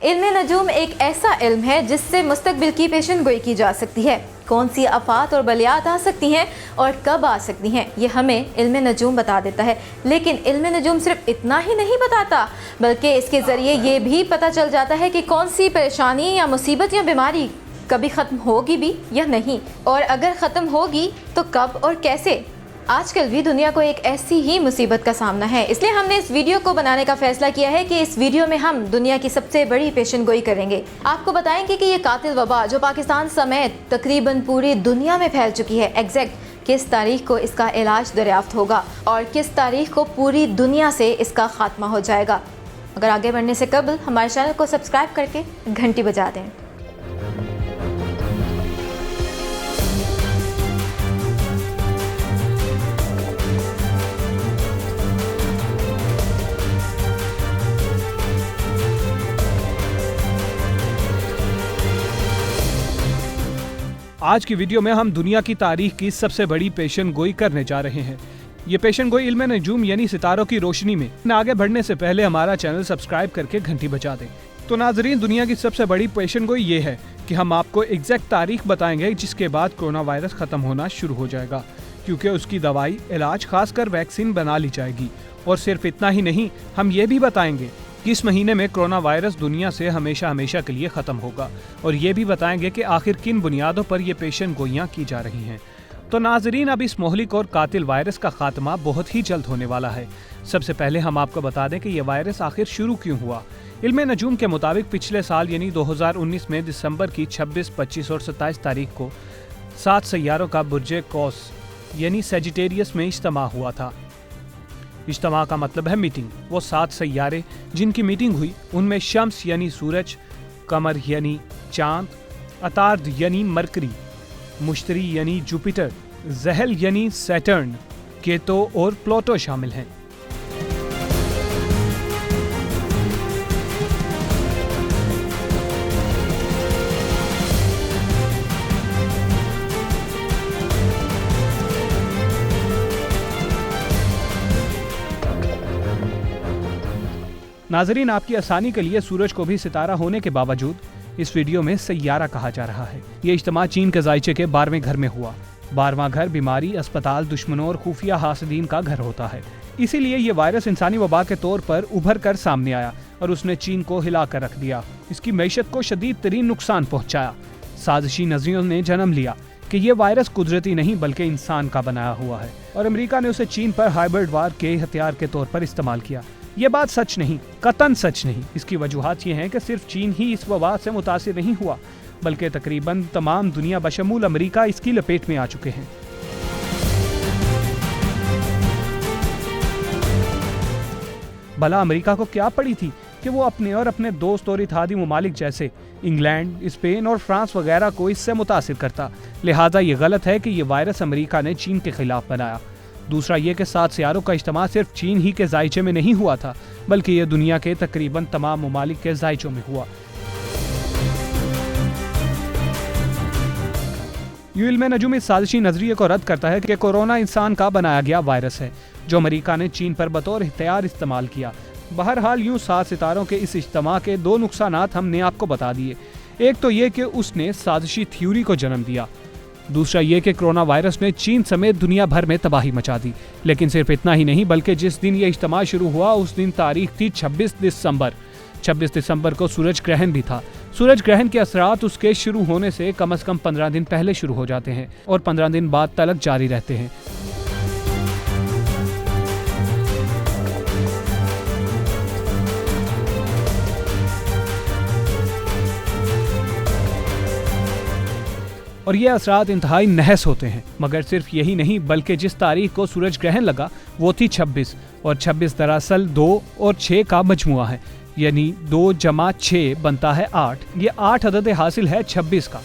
علم نجوم ایک ایسا علم ہے جس سے مستقبل کی پیشن گوئی کی جا سکتی ہے۔ کون سی آفات اور بلیات آ سکتی ہیں اور کب آ سکتی ہیں، یہ ہمیں علم نجوم بتا دیتا ہے۔ لیکن علم نجوم صرف اتنا ہی نہیں بتاتا، بلکہ اس کے ذریعے یہ بھی پتہ چل جاتا ہے کہ کون سی پریشانی یا مصیبت یا بیماری کبھی ختم ہوگی بھی یا نہیں، اور اگر ختم ہوگی تو کب اور کیسے۔ آج کل بھی دنیا کو ایک ایسی ہی مصیبت کا سامنا ہے، اس لیے ہم نے اس ویڈیو کو بنانے کا فیصلہ کیا ہے کہ اس ویڈیو میں ہم دنیا کی سب سے بڑی پیشن گوئی کریں گے۔ آپ کو بتائیں گے کہ یہ قاتل وبا جو پاکستان سمیت تقریباً پوری دنیا میں پھیل چکی ہے، ایگزیکٹ کس تاریخ کو اس کا علاج دریافت ہوگا اور کس تاریخ کو پوری دنیا سے اس کا خاتمہ ہو جائے گا۔ اگر آگے بڑھنے سے قبل ہمارے چینل کو سبسکرائب کر کے گھنٹی بجا دیں۔ آج کی ویڈیو میں ہم دنیا کی تاریخ کی سب سے بڑی پیشن گوئی کرنے جا رہے ہیں۔ یہ پیشن گوئی علم نجوم یعنی ستاروں کی روشنی میں۔ آگے بڑھنے سے پہلے ہمارا چینل سبسکرائب کر کے گھنٹی بجا دیں۔ تو ناظرین، دنیا کی سب سے بڑی پیشن گوئی یہ ہے کہ ہم آپ کو ایگزیکٹ تاریخ بتائیں گے جس کے بعد کورونا وائرس ختم ہونا شروع ہو جائے گا، کیونکہ اس کی دوائی، علاج، خاص کر ویکسین بنا لی جائے گی۔ اور صرف اتنا ہی نہیں، ہم یہ بھی بتائیں گے کہ اس مہینے میں کورونا وائرس دنیا سے ہمیشہ کے لیے ختم ہوگا، اور یہ بھی بتائیں گے کہ آخر کن بنیادوں پر یہ پیشن گوئیاں کی جا رہی ہیں۔ تو ناظرین، اب اس مہلک اور قاتل وائرس کا خاتمہ بہت ہی جلد ہونے والا ہے۔ سب سے پہلے ہم آپ کو بتا دیں کہ یہ وائرس آخر شروع کیوں ہوا۔ علم نجوم کے مطابق پچھلے سال یعنی 2019 میں دسمبر کی 26، 25 اور 27 تاریخ کو 7 سیاروں کا برج قوس یعنی سیجیٹیریس میں اجتماع ہوا تھا۔ اجتماع کا مطلب ہے میٹنگ۔ وہ 7 سیارے جن کی میٹنگ ہوئی ان میں شمس یعنی سورج، قمر یعنی چاند، عطارد یعنی مرکری، مشتری یعنی جوپیٹر، زحل یعنی سیٹرن، کیتو اور پلوٹو شامل ہیں۔ ناظرین، آپ کی آسانی کے لیے سورج کو بھی ستارہ ہونے کے باوجود اس ویڈیو میں سیارہ کہا جا رہا ہے۔ یہ اجتماع چین کے ذائچے کے 12ویں گھر میں ہوا۔ 12واں گھر بیماری، اسپتال، دشمنوں اور خفیہ حاسدین کا گھر ہوتا ہے۔ اسی لیے یہ وائرس انسانی وبا کے طور پر ابھر کر سامنے آیا اور اس نے چین کو ہلا کر رکھ دیا۔ اس کی معیشت کو شدید ترین نقصان پہنچایا۔ سازشی نظریوں نے جنم لیا کہ یہ وائرس قدرتی نہیں بلکہ انسان کا بنایا ہوا ہے، اور امریکہ نے اسے چین پر ہائبرڈ وار کے ہتھیار کے طور پر استعمال کیا۔ یہ بات سچ نہیں، قطعاً سچ نہیں۔ اس کی وجوہات یہ ہیں کہ صرف چین ہی اس وبا سے متاثر نہیں ہوا، بلکہ تقریباً تمام دنیا بشمول امریکہ اس کی لپیٹ میں آ چکے ہیں۔ بھلا امریکہ کو کیا پڑی تھی کہ وہ اپنے اور اپنے دوست اور اتحادی ممالک جیسے انگلینڈ، اسپین اور فرانس وغیرہ کو اس سے متاثر کرتا؟ لہٰذا یہ غلط ہے کہ یہ وائرس امریکہ نے چین کے خلاف بنایا۔ دوسرا یہ کہ 7 سیاروں کا اجتماع صرف چین ہی کے ذائچے میں نہیں ہوا تھا، بلکہ یہ دنیا کے تقریباً تمام ممالک کے ذائچوں میں ہوا۔ یہ علم نجوم اس سازشی نظریے کو رد کرتا ہے کہ کورونا انسان کا بنایا گیا وائرس ہے جو امریکہ نے چین پر بطور ہتھیار استعمال کیا۔ بہرحال یوں 7 ستاروں کے اس اجتماع کے 2 نقصانات ہم نے آپ کو بتا دیے۔ ایک تو یہ کہ اس نے سازشی تھیوری کو جنم دیا، دوسرا یہ کہ کورونا وائرس نے چین سمیت دنیا بھر میں تباہی مچا دی۔ لیکن صرف اتنا ہی نہیں، بلکہ جس دن یہ اجتماع شروع ہوا اس دن تاریخ تھی 26 دسمبر۔ 26 دسمبر کو سورج گرہن بھی تھا۔ سورج گرہن کے اثرات اس کے شروع ہونے سے کم از کم 15 دن پہلے شروع ہو جاتے ہیں اور 15 دن بعد تلک جاری رہتے ہیں۔ اور یہ اثرات انتہائی نحس ہوتے ہیں۔ مگر صرف یہی نہیں، بلکہ جس تاریخ کو سورج گرہن لگا وہ تھی 26، اور 26 دراصل 2 اور 6 کا مجموعہ ہے، یعنی 2 + 6 بنتا ہے 8۔ یہ 8 عدد حاصل ہے 26 کا۔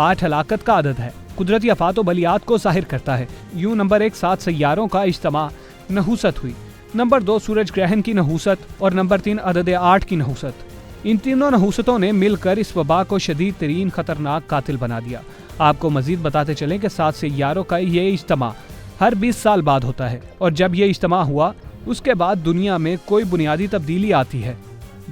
8 ہلاکت کا عدد ہے، قدرتی آفات و بلیات کو ظاہر کرتا ہے۔ یوں نمبر 1 7 سیاروں کا اجتماع، نحوست ہوئی۔ نمبر 2 سورج گرہن کی نحوست، اور نمبر 3 عدد 8 کی نحوست۔ ان تینوں نحوستوں نے مل کر اس وبا کو شدید ترین خطرناک قاتل بنا دیا۔ آپ کو مزید بتاتے چلیں کہ 7 سیاروں کا یہ اجتماع ہر 20 سال بعد ہوتا ہے، اور جب یہ اجتماع ہوا اس کے بعد دنیا میں کوئی بنیادی تبدیلی آتی ہے۔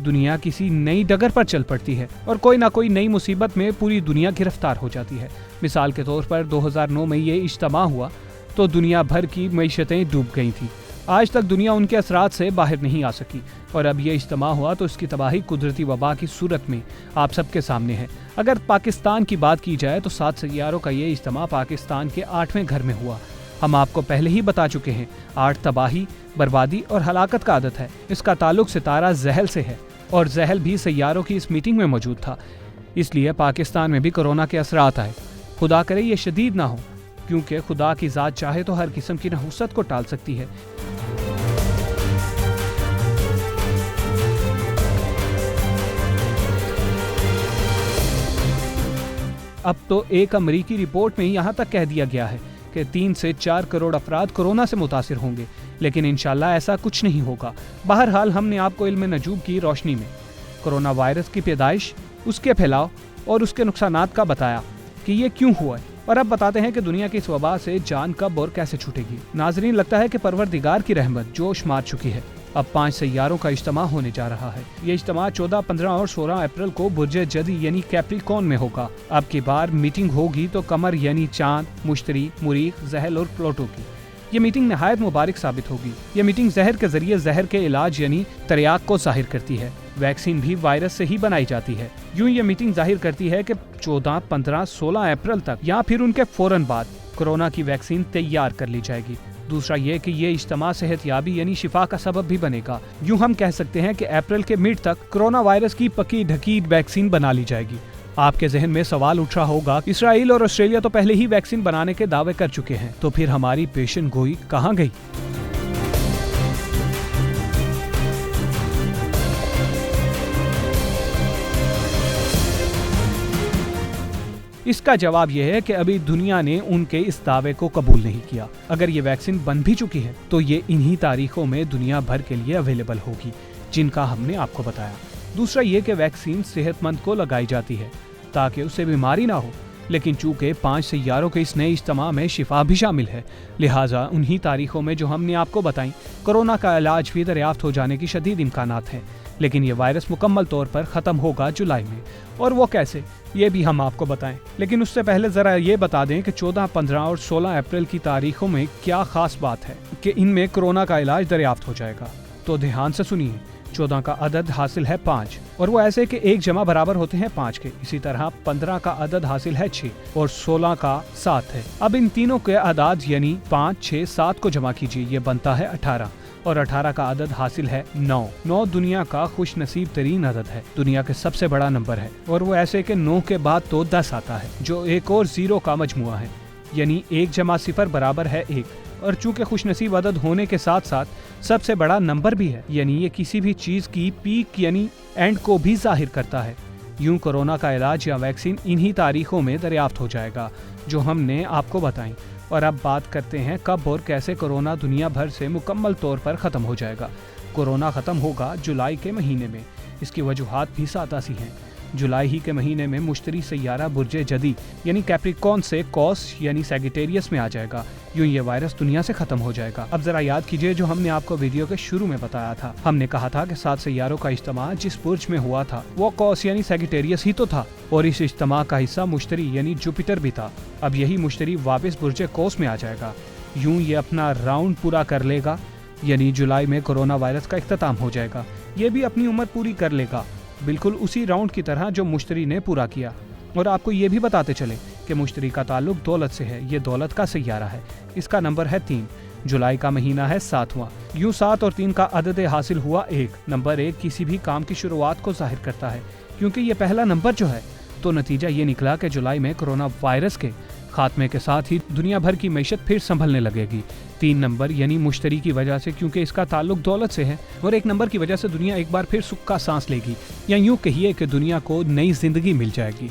दुनिया किसी नई डगर पर चल पड़ती है और कोई ना कोई नई मुसीबत में पूरी दुनिया गिरफ्तार हो जाती है। मिसाल के तौर पर 2009 में ये इज्तिमा हुआ तो दुनिया भर की मईशतें डूब गई थी। आज तक दुनिया उनके असरात से बाहर नहीं आ सकी और अब ये इज्तिमा हुआ तो इसकी तबाही कुदरती वबा की सूरत में आप सबके सामने है। अगर पाकिस्तान की बात की जाए तो 7 सैयारों का ये इज्तिमा पाकिस्तान के 8वें घर में हुआ। हम आपको पहले ही बता चुके हैं 8 तबाही, बर्बादी और हलाकत का आदत है। इसका ताल्लुक सितारा ज़हल से है और ज़हल भी सैयारों की इस मीटिंग में मौजूद था, इसलिए पाकिस्तान में भी कोरोना के असरात आए। खुदा करे ये शदीद ना हो, क्योंकि खुदा की ज़ात चाहे तो हर किस्म की नहुसत को टाल सकती है। अब तो एक अमरीकी रिपोर्ट में यहाँ तक कह दिया गया है कि 3 से 4 करोड़ अफराद कोरोना से मुतासिर होंगे, लेकिन इंशाल्लाह ऐसा कुछ नहीं होगा। बहरहाल हमने आपको इल्म नजूम की रोशनी में कोरोना वायरस की पैदाइश, उसके फैलाव और उसके नुकसानात का बताया कि ये क्यों हुआ है, और अब बताते हैं कि दुनिया की इस वबा से जान कब और कैसे छूटेगी। नाजरीन, लगता है कि परवरदिगार की रहमत जोश मार चुकी है। अब 5 सैयारों का इज्तिमा होने जा रहा है। ये इज्तिमा 14, 15 और 16 अप्रैल को बुर्जे जदी यानी कैप्रिकॉर्न में होगा। अब की बार मीटिंग होगी तो कमर यानी चांद, मुश्तरी, मुरीख, ज़हल और प्लूटो की। ये मीटिंग नहायत मुबारक साबित होगी। ये मीटिंग जहर के जरिए जहर के इलाज यानी तरियाक को जाहिर करती है। वैक्सीन भी वायरस से ही बनाई जाती है। यूं ये मीटिंग जाहिर करती है कि 14, 15, 16 अप्रैल तक या फिर उनके फौरन बाद कोरोना की वैक्सीन तैयार कर ली जाएगी। दूसरा ये कि ये इज्तिमा सेहतयाबी यानी शिफा का सबब भी बनेगा। यूं हम कह सकते हैं कि अप्रैल के मिड तक कोरोना वायरस की पकी ढकी वैक्सीन बना ली जाएगी। आपके जहन में सवाल उठ रहा होगा, इसराइल और ऑस्ट्रेलिया तो पहले ही वैक्सीन बनाने के दावे कर चुके हैं, तो फिर हमारी पेशेंट गोई कहाँ गई? इसका जवाब यह है कि अभी दुनिया ने उनके इस दावे को कबूल नहीं किया। अगर ये वैक्सीन बन भी चुकी है तो ये इन्हीं तारीखों में दुनिया भर के लिए अवेलेबल होगी जिनका हमने आपको बताया। दूसरा ये कि वैक्सीन सेहतमंद को लगाई जाती है ताकि उसे बीमारी ना हो, लेकिन चूंकि 5 सैयारों के इस नए इज्तिमा में शिफा भी शामिल है, लिहाजा उन्हीं तारीखों में जो हमने आपको बताई कोरोना का इलाज भी दरियाफ्त हो जाने की शदीद इम्कानात हैं। लेकिन ये वायरस मुकम्मल तौर पर ख़त्म होगा जुलाई में, और वो कैसे ये भी हम आपको बताएं। लेकिन उससे पहले ज़रा ये बता दें कि 14, 15 और 16 अप्रैल की तारीखों में क्या ख़ास बात है कि इनमें कोरोना का इलाज दरियाफ्त हो जाएगा। तो ध्यान से सुनिए। 14 का अदद हासिल है 5, और वो ऐसे कि 1 जमा बराबर होते हैं 5 के। इसी तरह 15 का अदद हासिल है 6 और 16 का 7 है। अब इन तीनों के अदाद यानी 5, 6, 7 को जमा कीजिए, ये बनता है 18, और 18 का अदद हासिल है 9। 9 दुनिया का खुश नसीब तरीन अदद है, दुनिया के सबसे बड़ा नंबर है, और वो ऐसे कि 9 के बाद तो 10 आता है जो एक और 0 का मजमुआ है, यानी 1 जमा 0 बराबर है 1। और चूंकि खुश नसीब अदद होने के साथ साथ सबसे बड़ा नंबर भी है, यानी ये किसी भी चीज की पीक यानी एंड को भी जाहिर करता है। यूं कोरोना का इलाज या वैक्सीन इन्हीं तारीखों में दरियाफ्त हो जाएगा जो हमने आपको बताई। और अब बात करते हैं कब और कैसे कोरोना दुनिया भर से मुकम्मल तौर पर ख़त्म हो जाएगा। कोरोना ख़त्म होगा जुलाई के महीने में। इसकी वजूहात भी सादा सी हैं। जुलाई ही के महीने में मुश्तरी सैयारा बुर्जे जदी यानी कैप्रिकॉर्न से कॉस यानी सैगिटेरियस में आ जाएगा। यूं ये वायरस दुनिया से खत्म हो जाएगा। अब जरा याद कीजिए जो हमने आपको वीडियो के शुरू में बताया था। हमने कहा था कि 7 सैयारों का इज्तिमा जिस बुर्ज में हुआ था वो कॉस यानी सैगिटेरियस ही तो था, और इस इज्तिमा का हिस्सा मुश्तरी यानी जुपिटर भी था। अब यही मुश्तरी वापस बुर्जे कॉस में आ जाएगा। यूं ये अपना राउंड पूरा कर लेगा, यानी जुलाई में कोरोना वायरस का इख्तिताम हो जाएगा। ये भी अपनी उम्र पूरी कर लेगा, बिल्कुल उसी राउंड की तरह जो मुश्तरी ने पूरा किया। और आपको ये भी बताते चले कि मुश्तरी का ताल्लुक दौलत से है। ये दौलत का सैयारा है, इसका नंबर है 3। जुलाई का महीना है 7वां। यूं 7 और 3 का अदद हासिल हुआ 1। नंबर 1 किसी भी काम की शुरुआत को जाहिर करता है। क्योंकि ये पहला नंबर जो है, तो नतीजा ये निकला कि जुलाई में कोरोना वायरस के खात्मे के साथ ही दुनिया भर की मैशत फिर संभलने लगेगी। 3 नंबर यानी मुश्तरी की वजह से, क्योंकि इसका ताल्लुक दौलत से है, और 1 नंबर की वजह से दुनिया एक बार फिर सुख का सांस लेगी, या यूं कहिए कि दुनिया को नई जिंदगी मिल जाएगी।